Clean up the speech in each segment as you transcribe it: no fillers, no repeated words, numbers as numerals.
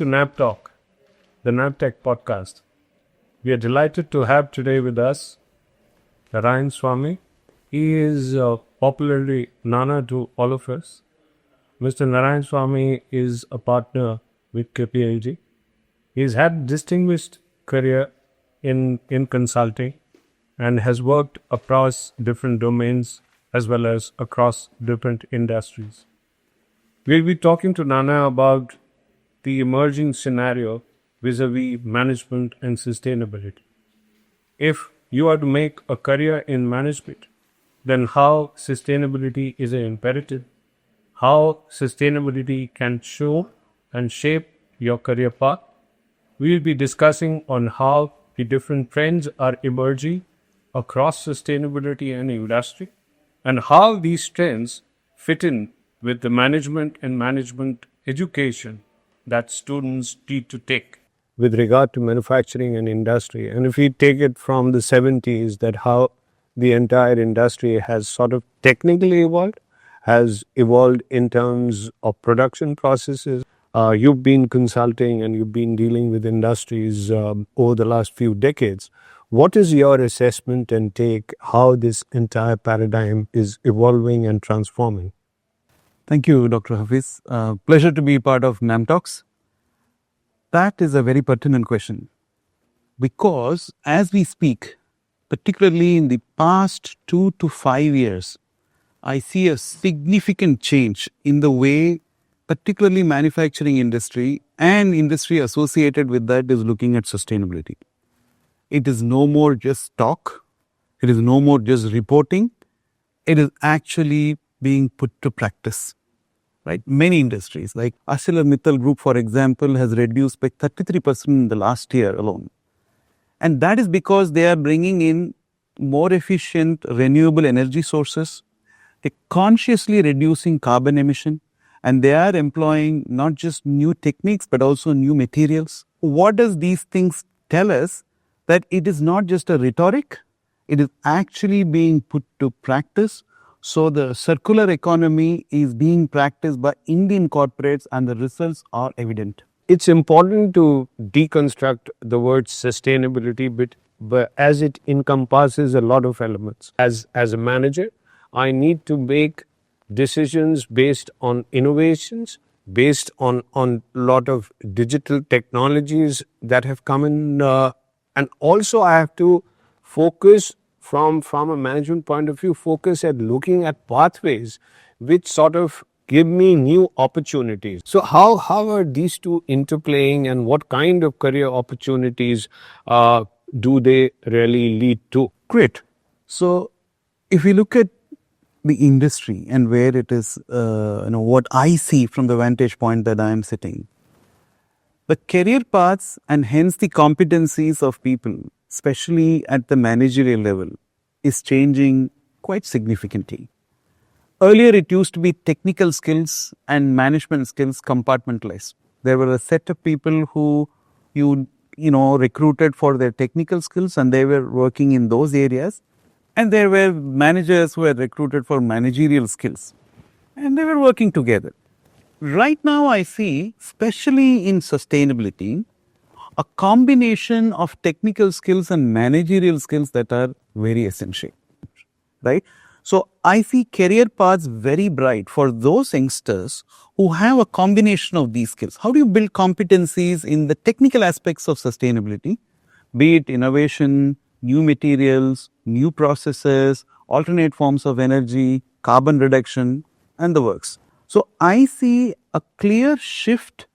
to NAP Talk, the NAMTECH podcast. We are delighted to have today with us Narayan Swamy. He is popularly Nana to all of us. Mr. Narayan Swamy is a partner with KPMG. He's had a distinguished career in consulting and has worked across different domains as well as across different industries. We'll be talking to Nana about the emerging scenario vis-a-vis management and sustainability. If you are to make a career in management, then how sustainability is an imperative, how sustainability can show and shape your career path. We will be discussing on how the different trends are emerging across sustainability and industry and how these trends fit in with the management and management education that students need to take with regard to manufacturing and industry. And if we take it from the 70s, that how the entire industry has sort of technically evolved, has evolved in terms of production processes. You've been consulting and you've been dealing with industries over the last few decades. What is your assessment and take how this entire paradigm is evolving and transforming? Thank you, Dr. Hafiz. Pleasure to be part of NAM Talks. That is a very pertinent question because as we speak, particularly in the past 2 to 5 years, I see a significant change in the way particularly manufacturing industry and industry associated with that is looking at sustainability. It is no more just talk. It is no more just reporting. It is actually being put to practice. Right? Many industries like ArcelorMittal Group, for example, has reduced by 33% in the last year alone. And that is because they are bringing in more efficient renewable energy sources. They're consciously reducing carbon emission and they are employing not just new techniques but also new materials. What does these things tell us? That it is not just a rhetoric, it is actually being put to practice. So the circular economy is being practiced by Indian corporates and the results are evident. It's important to deconstruct the word sustainability but as it encompasses a lot of elements. As a manager, I need to make decisions based on innovations, based on a lot of digital technologies that have come in, and also I have to focus from a management point of view, focus at looking at pathways which sort of give me new opportunities. So how are these two interplaying and what kind of career opportunities do they really lead to? Great. So if we look at the industry and where it is, what I see from the vantage point that I am sitting, the career paths and hence the competencies of people, especially at the managerial level, is changing quite significantly. Earlier, it used to be technical skills and management skills compartmentalized. There were a set of people who you recruited for their technical skills and they were working in those areas. And there were managers who were recruited for managerial skills and they were working together. Right now, I see, especially in sustainability, a combination of technical skills and managerial skills that are very essential, right? So I see career paths very bright for those youngsters who have a combination of these skills. How do you build competencies in the technical aspects of sustainability, be it innovation, new materials, new processes, alternate forms of energy, carbon reduction, and the works. So I see a clear shift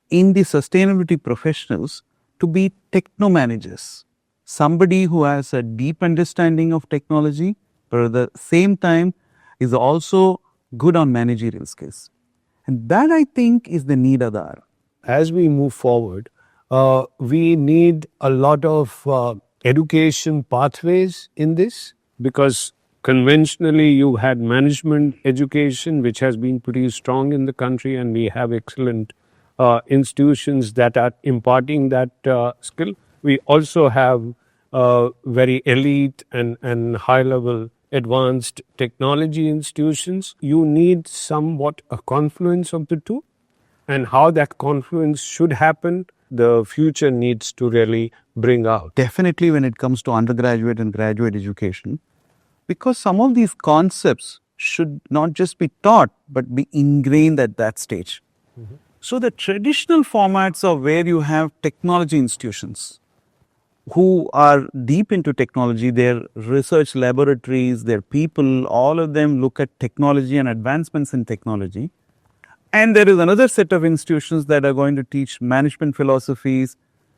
in the sustainability professionals to be techno managers, somebody who has a deep understanding of technology, but at the same time is also good on managerial skills. And that I think is the need of the hour. As we move forward, we need a lot of education pathways in this because conventionally you had management education which has been pretty strong in the country and we have excellent institutions that are imparting that skill. We also have very elite and high-level advanced technology institutions. You need somewhat a confluence of the two. and how that confluence should happen, the future needs to really bring out. Definitely when it comes to undergraduate and graduate education, because some of these concepts should not just be taught but be ingrained at that stage. So the traditional formats of where you have technology institutions who are deep into technology, their research laboratories, their people, all of them look at technology and advancements in technology. And there is another set of institutions that are going to teach management philosophies,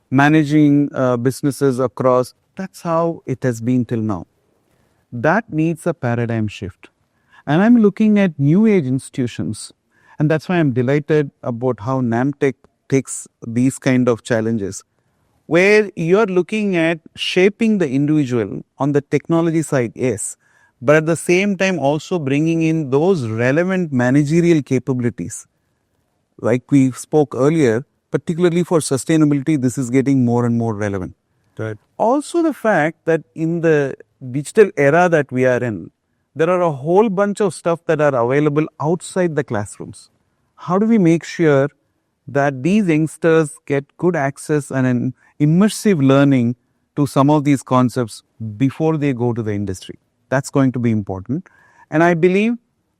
managing businesses across. That's how it has been till now. That needs a paradigm shift. And I'm looking at new age institutions. And that's why I'm delighted about how NAMTECH takes these kind of challenges, where you're looking at shaping the individual on the technology side, yes, but at the same time also bringing in those relevant managerial capabilities. Like we spoke earlier, particularly for sustainability, this is getting more and more relevant. Right. Also, the fact that in the digital era that we are in, there are a whole bunch of stuff that are available outside the classrooms. How do we make sure that these youngsters get good access and an immersive learning to some of these concepts before they go to the industry? That's going to be important. And I believe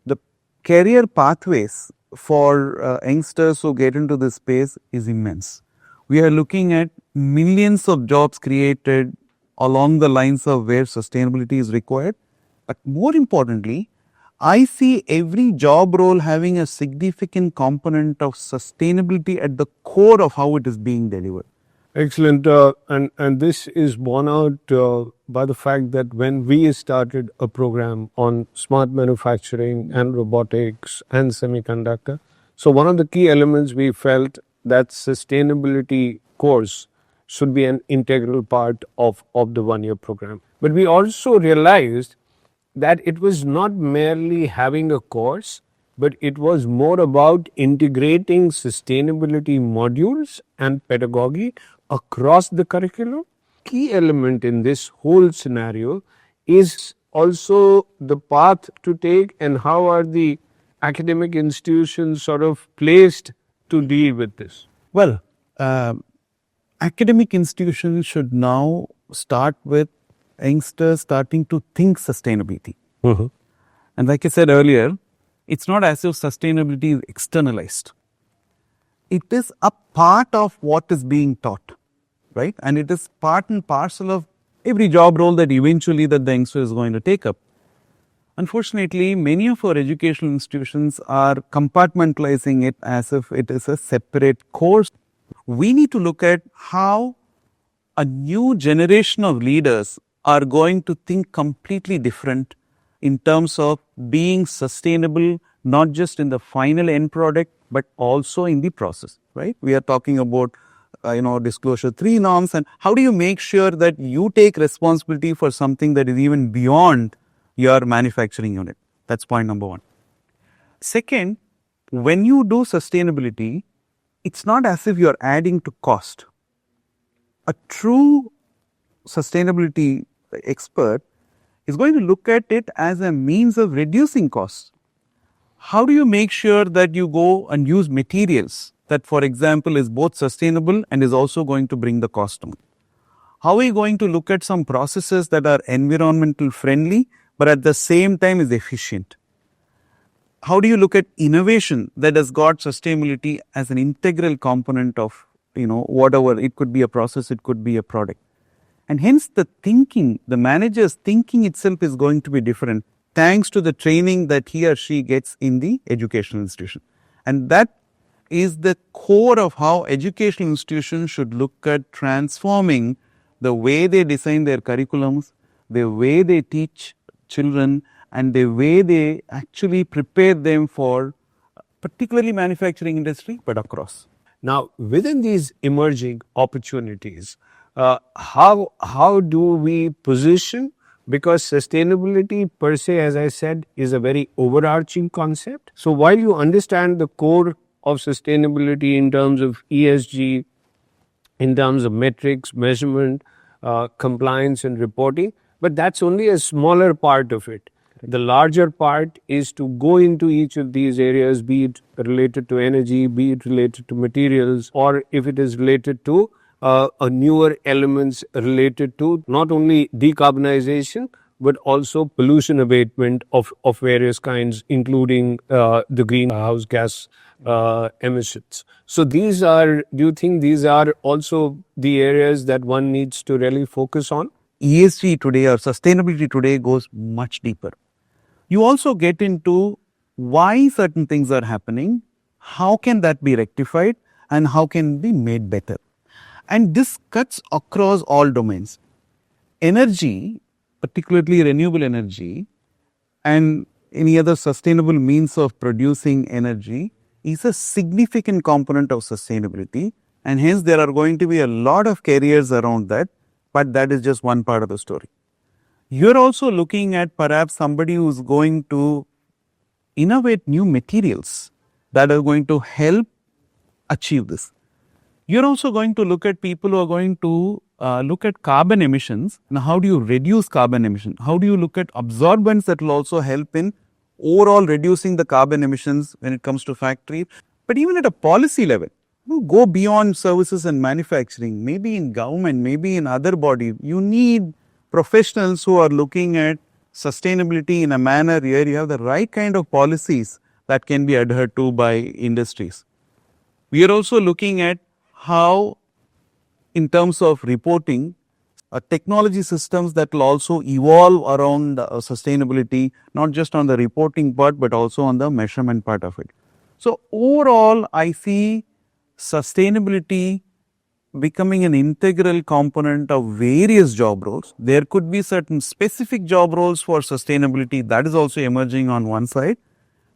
the career pathways for youngsters who get into this space is immense. We are looking at millions of jobs created along the lines of where sustainability is required. But more importantly, I see every job role having a significant component of sustainability at the core of how it is being delivered. Excellent. And this is borne out by the fact that when we started a program on smart manufacturing and robotics and semiconductor, so one of the key elements we felt that sustainability course should be an integral part of the 1 year program. But we also realized that it was not merely having a course, but it was more about integrating sustainability modules and pedagogy across the curriculum. Key element in this whole scenario is also the path to take and how are the academic institutions sort of placed to deal with this. Well, academic institutions should now start with youngsters starting to think sustainability. And like I said earlier, it's not as if sustainability is externalized. It is a part of what is being taught, right? And it is part and parcel of every job role that eventually that the youngster is going to take up. Unfortunately, many of our educational institutions are compartmentalizing it as if it is a separate course. We need to look at how a new generation of leaders are going to think completely different in terms of being sustainable, not just in the final end product, but also in the process, right? We are talking about, disclosure 3 norms, and how do you make sure that you take responsibility for something that is even beyond your manufacturing unit? That's point number 1. Second, when you do sustainability, it's not as if you're adding to cost. A true sustainability expert is going to look at it as a means of reducing costs. How do you make sure that you go and use materials that, for example, is both sustainable and is also going to bring the cost down? How are you going to look at some processes that are environmental friendly, but at the same time is efficient? How do you look at innovation that has got sustainability as an integral component of, whatever, it could be a process, it could be a product. And hence the thinking, the manager's thinking itself is going to be different thanks to the training that he or she gets in the educational institution. And that is the core of how educational institutions should look at transforming the way they design their curriculums, the way they teach children, and the way they actually prepare them for particularly manufacturing industry, but across. Now, within these emerging opportunities, how do we position? Because sustainability per se, as I said, is a very overarching concept. So while you understand the core of sustainability in terms of ESG, in terms of metrics, measurement, compliance and reporting, but that's only a smaller part of it. The larger part is to go into each of these areas, be it related to energy, be it related to materials, or if it is related to a newer elements related to not only decarbonization but also pollution abatement of various kinds, including the greenhouse gas emissions. So these are, do you think these are also the areas that one needs to really focus on? ESG today or sustainability today goes much deeper. You also get into why certain things are happening, how can that be rectified, and how can be made better. And this cuts across all domains. Energy, particularly renewable energy, and any other sustainable means of producing energy is a significant component of sustainability, and hence there are going to be a lot of careers around that, but that is just one part of the story. You're also looking at perhaps somebody who's going to innovate new materials that are going to help achieve this. You're also going to look at people who are going to look at carbon emissions. Now, how do you reduce carbon emission? How do you look at absorbents that will also help in overall reducing the carbon emissions when it comes to factory? But even at a policy level, you go beyond services and manufacturing, maybe in government, maybe in other body, you need professionals who are looking at sustainability in a manner where you have the right kind of policies that can be adhered to by industries. We are also looking at how, in terms of reporting, technology systems that will also evolve around sustainability, not just on the reporting part, but also on the measurement part of it. So, overall, I see sustainability becoming an integral component of various job roles. There could be certain specific job roles for sustainability that is also emerging on one side.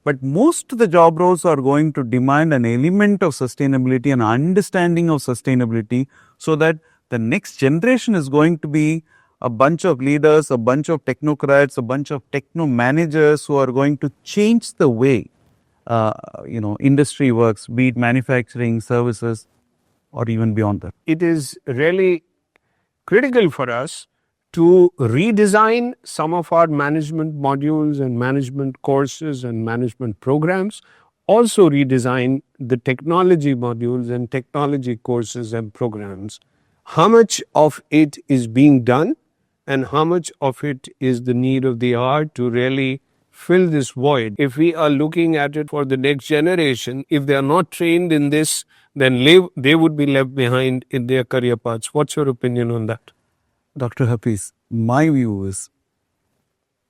But most of the job roles are going to demand an element of sustainability, an understanding of sustainability, so that the next generation is going to be a bunch of leaders, a bunch of technocrats, a bunch of techno managers who are going to change the way industry works, be it manufacturing, services, or even beyond that. It is really critical for us to redesign some of our management modules and management courses and management programs, also redesign the technology modules and technology courses and programs. How much of it is being done and how much of it is the need of the hour to really fill this void? If we are looking at it for the next generation, if they are not trained in this, then they would be left behind in their career paths. What's your opinion on that? Dr. Hafiz, my view is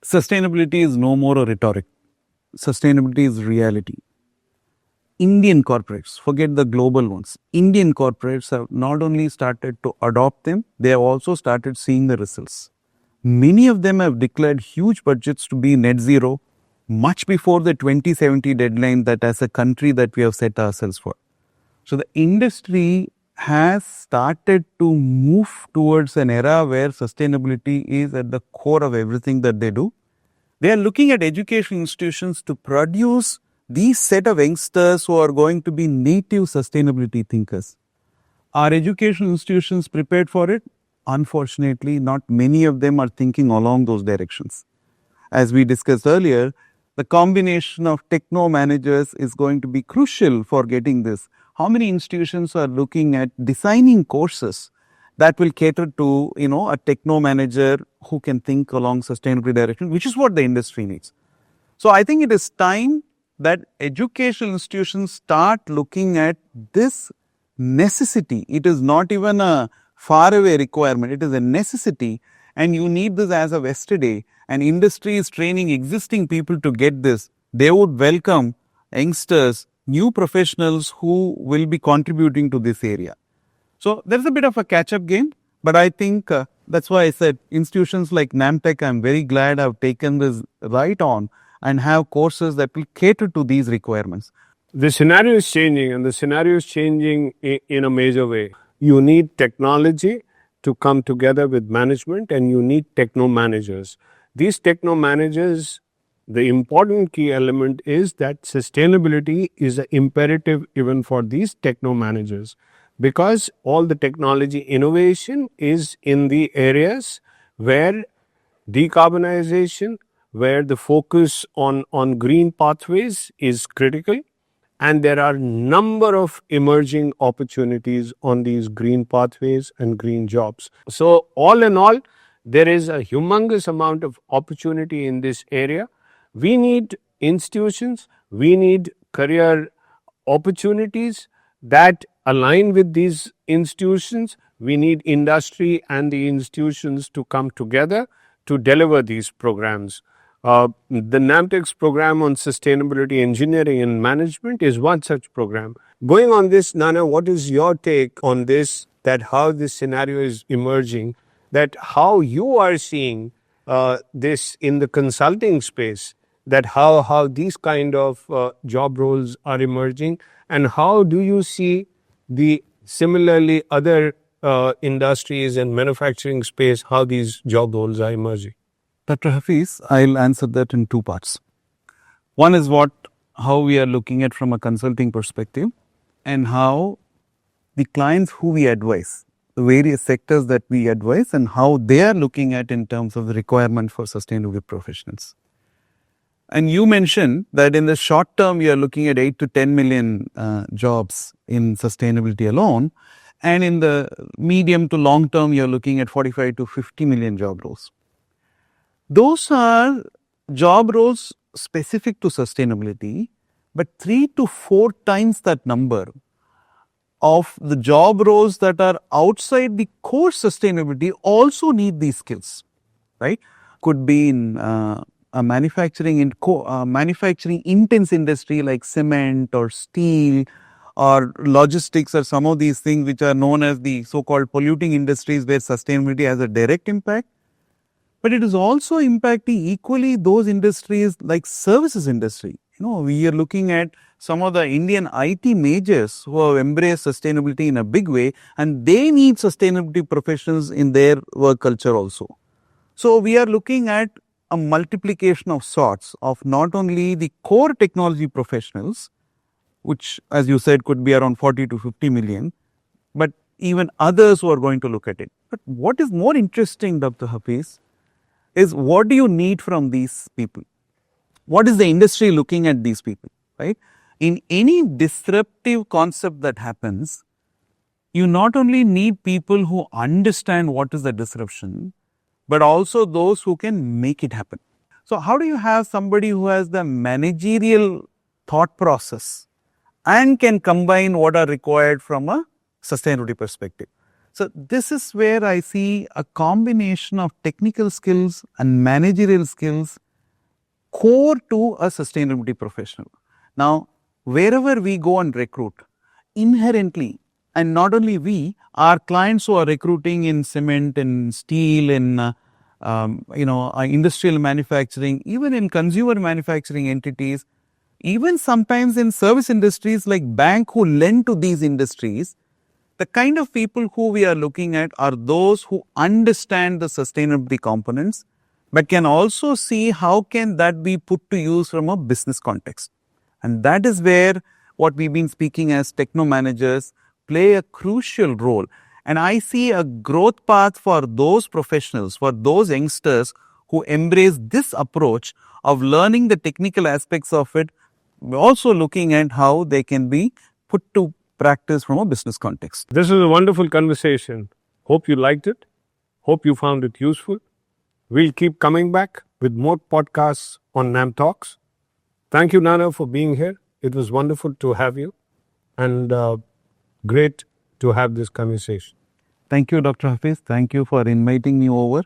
sustainability is no more a rhetoric. Sustainability is reality. Indian corporates, forget the global ones, Indian corporates have not only started to adopt them, they have also started seeing the results. Many of them have declared huge budgets to be net zero much before the 2070 deadline that as a country that we have set ourselves for. So the industry has started to move towards an era where sustainability is at the core of everything that they do. They are looking at education institutions to produce these set of youngsters who are going to be native sustainability thinkers. Are education institutions prepared for it? Unfortunately, not many of them are thinking along those directions. As we discussed earlier, the combination of techno managers is going to be crucial for getting this. How many institutions are looking at designing courses that will cater to, a techno manager who can think along sustainability direction, which is what the industry needs. So I think it is time that educational institutions start looking at this necessity. It is not even a faraway requirement, it is a necessity, and you need this as of yesterday, and industry is training existing people to get this. They would welcome youngsters, new professionals who will be contributing to this area. So there's a bit of a catch-up game, but I think that's why I said institutions like NAMTECH, I'm very glad have taken this right on and have courses that will cater to these requirements. The scenario is changing, and the scenario is changing in a major way. You need technology to come together with management, and you need techno managers. These techno managers, the important key element is that sustainability is an imperative even for these techno managers, because all the technology innovation is in the areas where decarbonization, where the focus on green pathways is critical, and there are number of emerging opportunities on these green pathways and green jobs. So all in all, there is a humongous amount of opportunity in this area. We need institutions, we need career opportunities that align with these institutions. We need industry and the institutions to come together to deliver these programs. The NAMTEC's program on sustainability engineering and management is one such program. Going on this, Nana, what is your take on this, that how this scenario is emerging, that how you are seeing this in the consulting space, that how these kind of job roles are emerging, and how do you see the similarly other industries and manufacturing space, how these job roles are emerging? Dr. Hafiz, I'll answer that in two parts. One is how we are looking at from a consulting perspective, and how the clients who we advise, the various sectors that we advise, and how they are looking at in terms of the requirement for sustainability professionals. And you mentioned that in the short term, you are looking at 8 to 10 million jobs in sustainability alone. And in the medium to long term, you are looking at 45 to 50 million job roles. Those are job roles specific to sustainability, but 3 to 4 times that number of the job roles that are outside the core sustainability also need these skills, right? Could be in a manufacturing intense industry like cement or steel or logistics, or some of these things which are known as the so-called polluting industries where sustainability has a direct impact. But it is also impacting equally those industries like services industry. We are looking at some of the Indian IT majors who have embraced sustainability in a big way, and they need sustainability professionals in their work culture also. So we are looking at a multiplication of sorts of not only the core technology professionals, which as you said could be around 40 to 50 million, but even others who are going to look at it. But what is more interesting, Dr. Hafiz, is what do you need from these people? What is the industry looking at these people, right? In any disruptive concept that happens, you not only need people who understand what is the disruption, but also those who can make it happen. So how do you have somebody who has the managerial thought process and can combine what are required from a sustainability perspective? So this is where I see a combination of technical skills and managerial skills core to a sustainability professional. Now, wherever we go and recruit, inherently, and not only we, our clients who are recruiting in cement, in steel, in industrial manufacturing, even in consumer manufacturing entities, even sometimes in service industries like bank who lend to these industries, the kind of people who we are looking at are those who understand the sustainability components, but can also see how can that be put to use from a business context. And that is where what we've been speaking as techno managers play a crucial role. And I see a growth path for those professionals, for those youngsters who embrace this approach of learning the technical aspects of it, also looking at how they can be put to practice from a business context. This is a wonderful conversation. Hope you liked it. Hope you found it useful. We'll keep coming back with more podcasts on NAM Talks. Thank you, Nana, for being here. It was wonderful to have you, and great to have this conversation. Thank you, Dr. Hafiz. Thank you for inviting me over.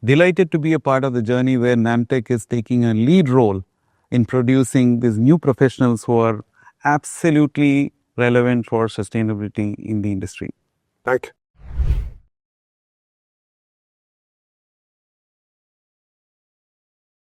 Delighted to be a part of the journey where NAMTECH is taking a lead role in producing these new professionals who are absolutely relevant for sustainability in the industry. Thank you.